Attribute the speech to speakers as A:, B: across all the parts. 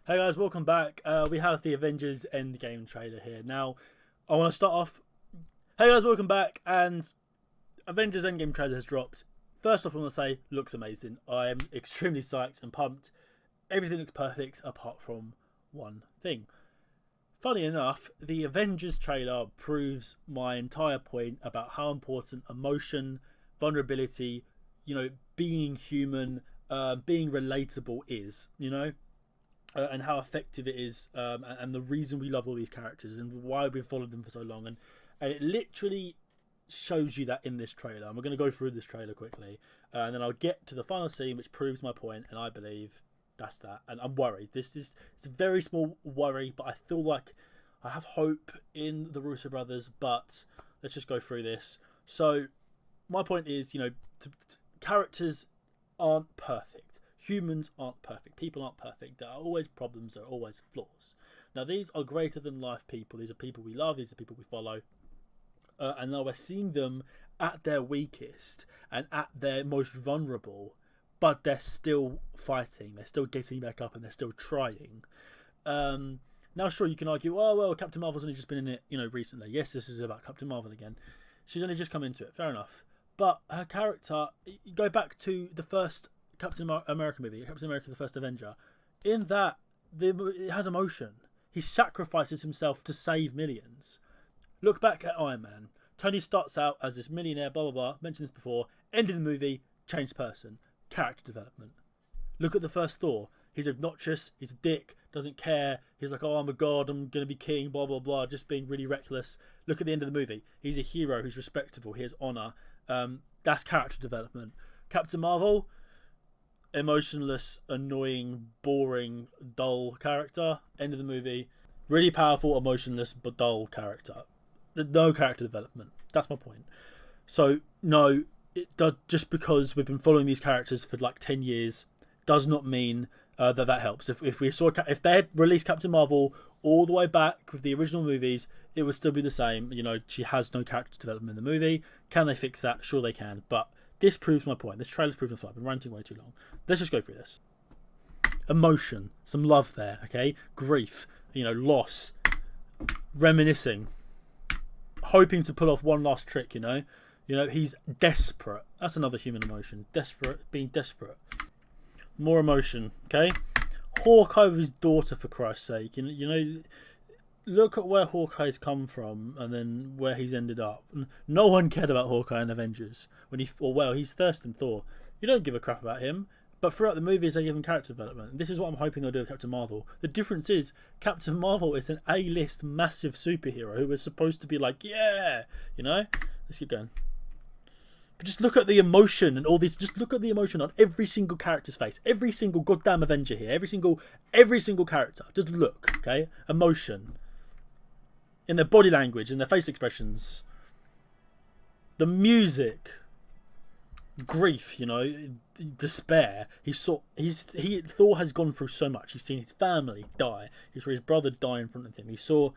A: Hey guys, welcome back. We have the Avengers End Game trailer here. Now, I want to start off. Hey guys, welcome back. And Avengers End Game trailer has dropped. First off, I want to say, looks amazing. I am extremely psyched and pumped. Everything looks perfect apart from one thing. Funny enough, the Avengers trailer proves my entire point about how important emotion, vulnerability, being human, being relatable is, and how effective it is, and the reason we love all these characters and why we've followed them for so long. And it literally shows you that in this trailer. And we're going to go through this trailer quickly, and then I'll get to the final scene, which proves my point, and I believe that's that. And I'm worried. It's a very small worry, but I feel like I have hope in the Russo brothers. But let's just go through this. So my point is, characters aren't perfect. Humans aren't perfect. People aren't perfect. There are always problems. There are always flaws. Now, these are greater than life people. These are people we love. These are people we follow. And now we're seeing them at their weakest and at their most vulnerable, but they're still fighting. They're still getting back up and they're still trying. Now, sure, you can argue, oh, well, Captain Marvel's only just been in it, recently. Yes, this is about Captain Marvel again. She's only just come into it. Fair enough. But her character, you go back to the first Captain America movie, Captain America the First Avenger. In that, it has emotion. He sacrifices himself to save millions. Look back at Iron Man. Tony starts out as this millionaire, blah, blah, blah. Mentioned this before. End of the movie, changed person. Character development. Look at the first Thor. He's obnoxious. He's a dick. Doesn't care. He's like, oh, I'm a god. I'm going to be king, blah, blah, blah. Just being really reckless. Look at the end of the movie. He's a hero who's respectable. He has honour. That's character development. Captain Marvel, emotionless, annoying, boring, dull character. End of the movie. Really powerful, emotionless, but dull character. No character development. That's my point. So, no, it does, just because we've been following these characters for like 10 years does not mean that helps. If they had released Captain Marvel all the way back with the original movies, it would still be the same. She has no character development in the movie. Can they fix that? Sure they can. But this proves my point. This trailer's proven my point. I've been ranting way too long. Let's just go through this. Emotion. Some love there, okay? Grief. Loss. Reminiscing. Hoping to pull off one last trick, He's desperate. That's another human emotion. Desperate. Being desperate. More emotion, okay? Hawkeye with his daughter, for Christ's sake. Look at where Hawkeye's come from and then where he's ended up. No one cared about Hawkeye in Avengers. He's Thurston Thor. You don't give a crap about him. But throughout the movies, they give him character development. This is what I'm hoping they'll do with Captain Marvel. The difference is, Captain Marvel is an A-list massive superhero who was supposed to be like, yeah, Let's keep going. But just look at the emotion and all these. Just look at the emotion on every single character's face. Every single goddamn Avenger here. Every single character. Just look, okay? Emotion. In their body language, in their face expressions. The music. Grief, despair. Thor has gone through so much. He's seen his family die. He saw his brother die in front of him. He saw,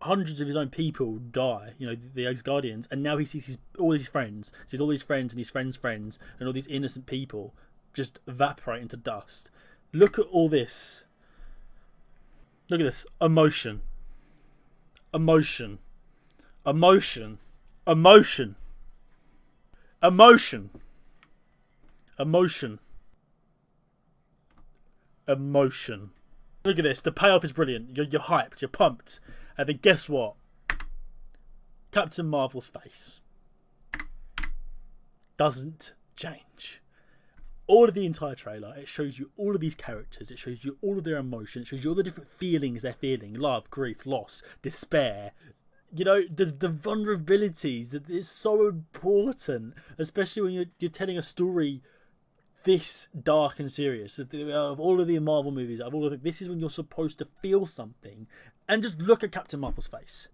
A: hundreds of his own people die. The Asgardians, and now he sees all his friends. Sees all his friends and his friends' friends, and all these innocent people just evaporate into dust. Look at all this. Look at this emotion. Emotion. Emotion. Emotion. Emotion. Emotion. Emotion. Look at this. The payoff is brilliant. You're hyped. You're pumped. And then guess what? Captain Marvel's face doesn't change. All of the entire trailer, it shows you all of these characters. It shows you all of their emotions. It shows you all the different feelings they're feeling. Love, grief, loss, despair. The vulnerabilities, that is so important, especially when you're telling a story this dark and serious. Of all of the Marvel movies, this is when you're supposed to feel something. And just look at Captain Marvel's face.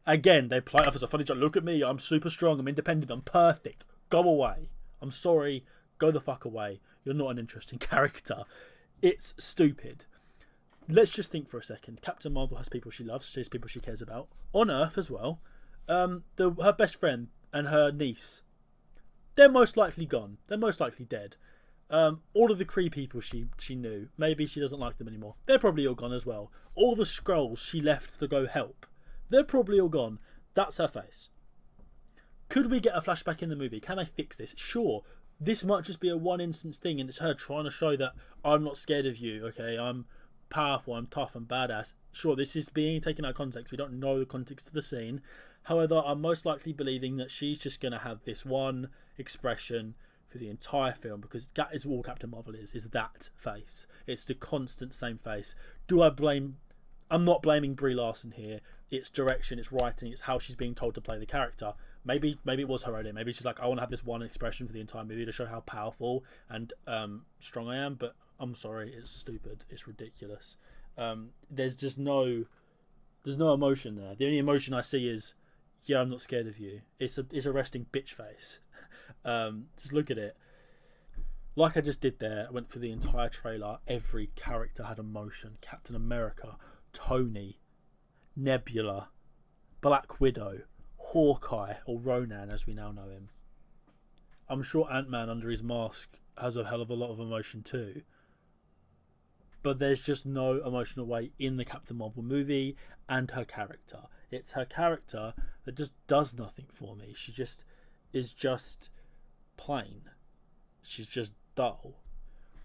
A: Again, they play off as a funny joke. Look at me, I'm super strong, I'm independent, I'm perfect. Go away. I'm sorry, go the fuck away. You're not an interesting character. It's stupid. Let's just think for a second. Captain Marvel has people she loves. She has people she cares about. On Earth as well. Her best friend and her niece. They're most likely gone. They're most likely dead. All of the Kree people she knew, maybe she doesn't like them anymore. They're probably all gone as well. All the Skrulls she left to go help, they're probably all gone. That's her face. Could we get a flashback in the movie? Can I fix this? Sure. This might just be a one instance thing, and it's her trying to show that I'm not scared of you. Okay, I'm powerful, I'm tough, I'm badass. Sure, this is being taken out of context. We don't know the context of the scene. However, I'm most likely believing that she's just going to have this one expression for the entire film, because that is all Captain Marvel is that face. It's the constant same face. I'm not blaming Brie Larson here. It's direction, it's writing, it's how she's being told to play the character. Maybe it was her idea. Maybe she's like, I want to have this one expression for the entire movie to show how powerful and strong I am. But I'm sorry, it's stupid. It's ridiculous. There's no emotion there. The only emotion I see is, yeah, I'm not scared of you. It's a resting bitch face. Just look at it. Like I just did there, I went through the entire trailer. Every character had emotion. Captain America, Tony, Nebula, Black Widow, Hawkeye, or Ronan as we now know him. I'm sure Ant-Man under his mask has a hell of a lot of emotion too. But there's just no emotional weight in the Captain Marvel movie and her character. It's her character that just does nothing for me. She just is just plain. She's just dull.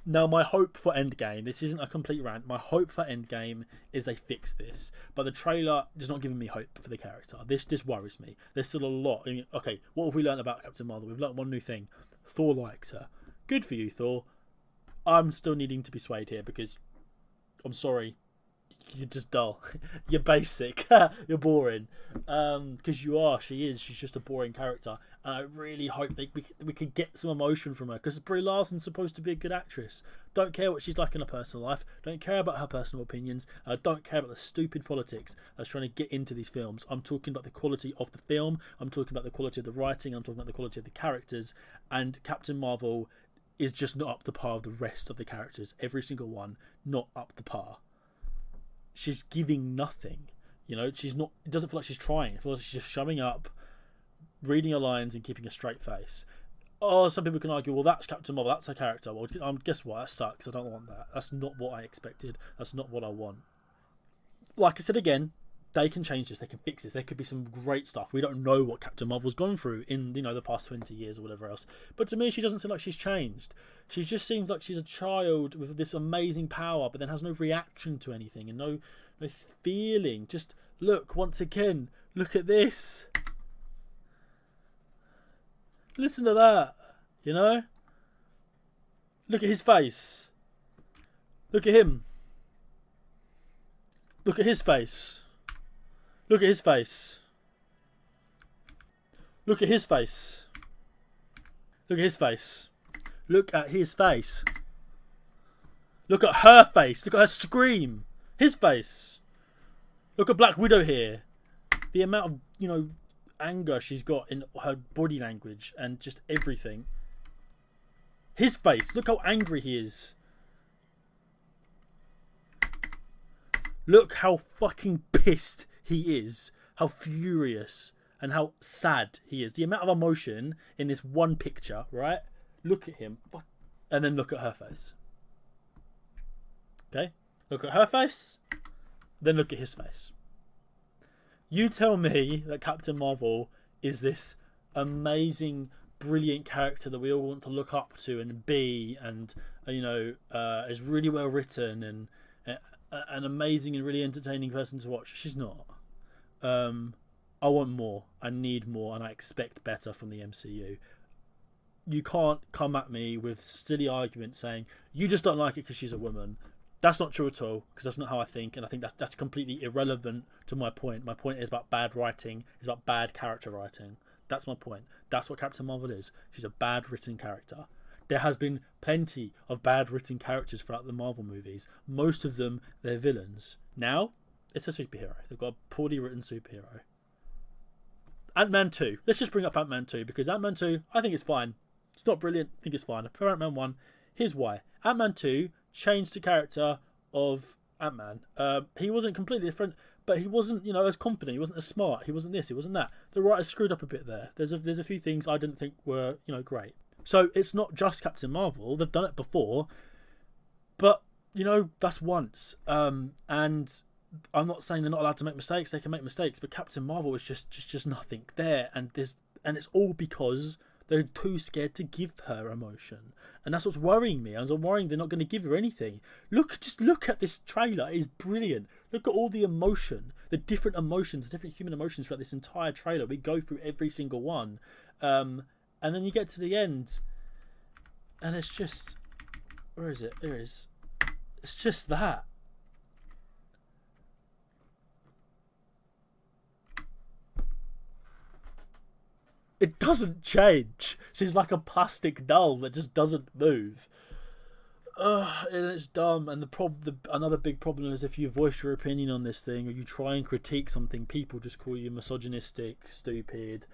A: Now, my hope for Endgame, this isn't a complete rant, my hope for Endgame is they fix this. But the trailer is not giving me hope for the character. This worries me. There's still a lot. I mean, okay, what have we learned about Captain Marvel? We've learned one new thing. Thor likes her. Good for you, Thor. I'm still needing to be swayed here because, I'm sorry, you're just dull. You're basic. You're boring. Because you are. She's just a boring character. And I really hope we could get some emotion from her. Because Brie Larson's supposed to be a good actress. Don't care what she's like in her personal life. Don't care about her personal opinions. I don't care about the stupid politics that's trying to get into these films. I'm talking about the quality of the film. I'm talking about the quality of the writing. I'm talking about the quality of the characters. And Captain Marvel is just not up to par of the rest of the characters. Every single one, not up to par. She's giving nothing. You know, she's not. It doesn't feel like she's trying. It feels like she's just showing up, reading her lines, and keeping a straight face. Oh, some people can argue, well, that's Captain Marvel, that's her character. Well, guess what? That sucks. I don't want that. That's not what I expected. That's not what I want. Like I said again, they can change this. They can fix this. There could be some great stuff. We don't know what Captain Marvel's gone through in, the past 20 years or whatever else. But to me, she doesn't seem like she's changed. She just seems like she's a child with this amazing power, but then has no reaction to anything and no feeling. Just look, once again, look at this. Listen to that, Look at his face. Look at him. Look at his face. Look at his face. Look at his face. Look at his face. Look at his face. Look at her face. Look at her scream. His face. Look at Black Widow here. The amount of, anger she's got in her body language and just everything. His face. Look how angry he is. Look how fucking pissed he is. How furious and how sad he is. The amount of emotion in this one picture, right? Look at him. And then look at her face. Okay? Look at her face. Then look at his face. You tell me that Captain Marvel is this amazing, brilliant character that we all want to look up to and be, and is really well written and an amazing and really entertaining person to watch. She's not. I want more. I need more, and I expect better from the MCU. You can't come at me with silly arguments saying you just don't like it because she's a woman. That's not true at all, because that's not how I think, and I think that's completely irrelevant to my point. My point is about bad writing, it's about bad character writing. That's my point. That's what Captain Marvel is. She's a bad written character. There has been plenty of bad written characters throughout the Marvel movies. Most of them, they're villains. Now, it's a superhero. They've got a poorly written superhero. Ant-Man 2. Let's just bring up Ant-Man 2, because Ant-Man 2, I think it's fine. It's not brilliant, I think it's fine. For Ant-Man 1, here's why. Ant-Man 2 changed the character of Ant-Man. He wasn't completely different, but he wasn't, as confident. He wasn't as smart. He wasn't this. He wasn't that. The writers screwed up a bit there. There's a few things I didn't think were, great. So it's not just Captain Marvel. They've done it before, but you know, that's once. And I'm not saying they're not allowed to make mistakes. They can make mistakes, but Captain Marvel is just nothing there, and it's all because they're too scared to give her emotion, and that's what's worrying me. I'm worrying they're not going to give her anything. Just look at this trailer; it is brilliant. Look at all the emotion, the different emotions, the different human emotions throughout this entire trailer. We go through every single one, and then you get to the end, and it's just, where is it? There it is. It's just that. It doesn't change. She's like a plastic doll that just doesn't move. And it's dumb. And another big problem is if you voice your opinion on this thing or you try and critique something, people just call you misogynistic, stupid,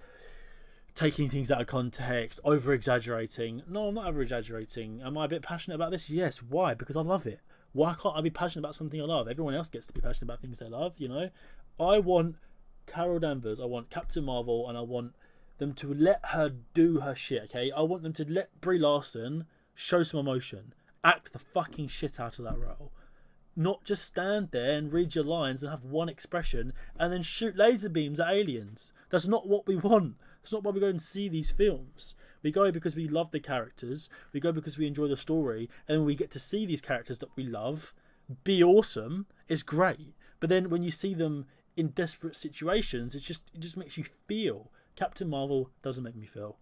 A: taking things out of context, over-exaggerating. No, I'm not over-exaggerating. Am I a bit passionate about this? Yes. Why? Because I love it. Why can't I be passionate about something I love? Everyone else gets to be passionate about things they love, you know? I want Carol Danvers, I want Captain Marvel, and I want them to let her do her shit, okay? I want them to let Brie Larson show some emotion. Act the fucking shit out of that role. Not just stand there and read your lines and have one expression and then shoot laser beams at aliens. That's not what we want. That's not why we go and see these films. We go because we love the characters. We go because we enjoy the story. And then we get to see these characters that we love be awesome. It's great. But then when you see them in desperate situations, it just makes you feel. Captain Marvel doesn't make me feel.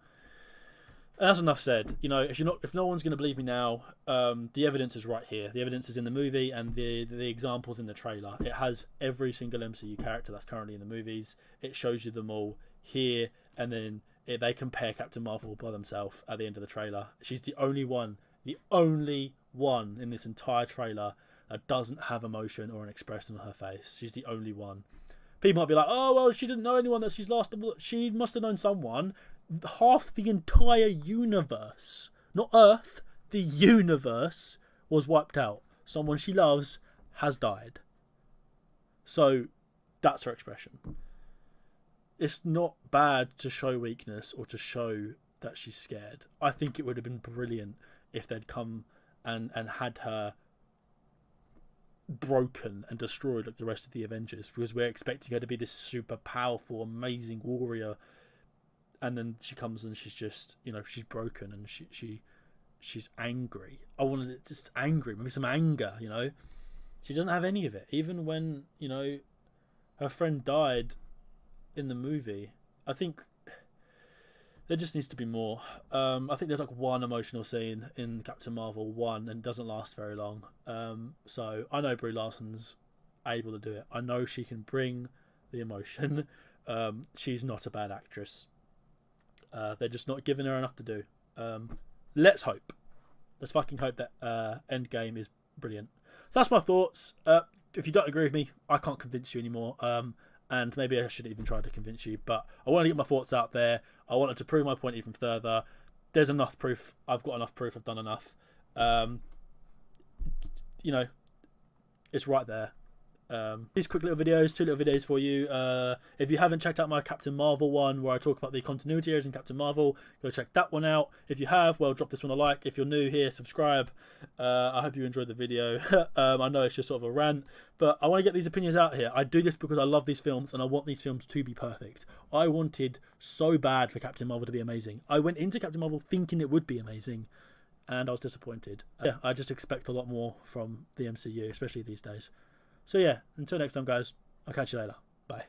A: And that's enough said. You know, if no one's going to believe me now, the evidence is right here. The evidence is in the movie and the examples in the trailer. It has every single MCU character that's currently in the movies. It shows you them all here, and then they compare Captain Marvel by themselves at the end of the trailer. She's the only one in this entire trailer that doesn't have emotion or an expression on her face. She's the only one. People might be like, oh, well, she didn't know anyone that she's lost. She must have known someone. Half the entire universe, not Earth, the universe was wiped out. Someone she loves has died. So that's her expression. It's not bad to show weakness or to show that she's scared. I think it would have been brilliant if they'd come and had her broken and destroyed like the rest of the Avengers, because we're expecting her to be this super powerful, amazing warrior, and then she comes and she's just, you know, she's broken and she's angry. I wanted it just angry, maybe some anger, you know. She doesn't have any of it. Even when, you know, her friend died in the movie, I think there just needs to be more. I think there's like one emotional scene in Captain Marvel 1 and it doesn't last very long. So I know Brie Larson's able to do it. I know she can bring the emotion. She's not a bad actress. They're just not giving her enough to do. Let's hope. Let's fucking hope that End Game is brilliant. So that's my thoughts. If you don't agree with me, I can't convince you anymore. And maybe I shouldn't even try to convince you, but I want to get my thoughts out there. I wanted to prove my point even further. There's enough proof. I've got enough proof. I've done enough. You know, it's right there. These quick little videos, 2 little videos for you. If you haven't checked out my Captain Marvel one where I talk about the continuity errors in Captain Marvel, go check that one out. If you have, well, drop this one a like. If you're new here, subscribe. I hope you enjoyed the video. I know it's just sort of a rant, but I want to get these opinions out here. I do this because I love these films and I want these films to be perfect. I wanted so bad for Captain Marvel to be amazing. I went into Captain Marvel thinking it would be amazing, and I was disappointed. Yeah, I just expect a lot more from the MCU, especially these days. So yeah, until next time, guys, I'll catch you later. Bye.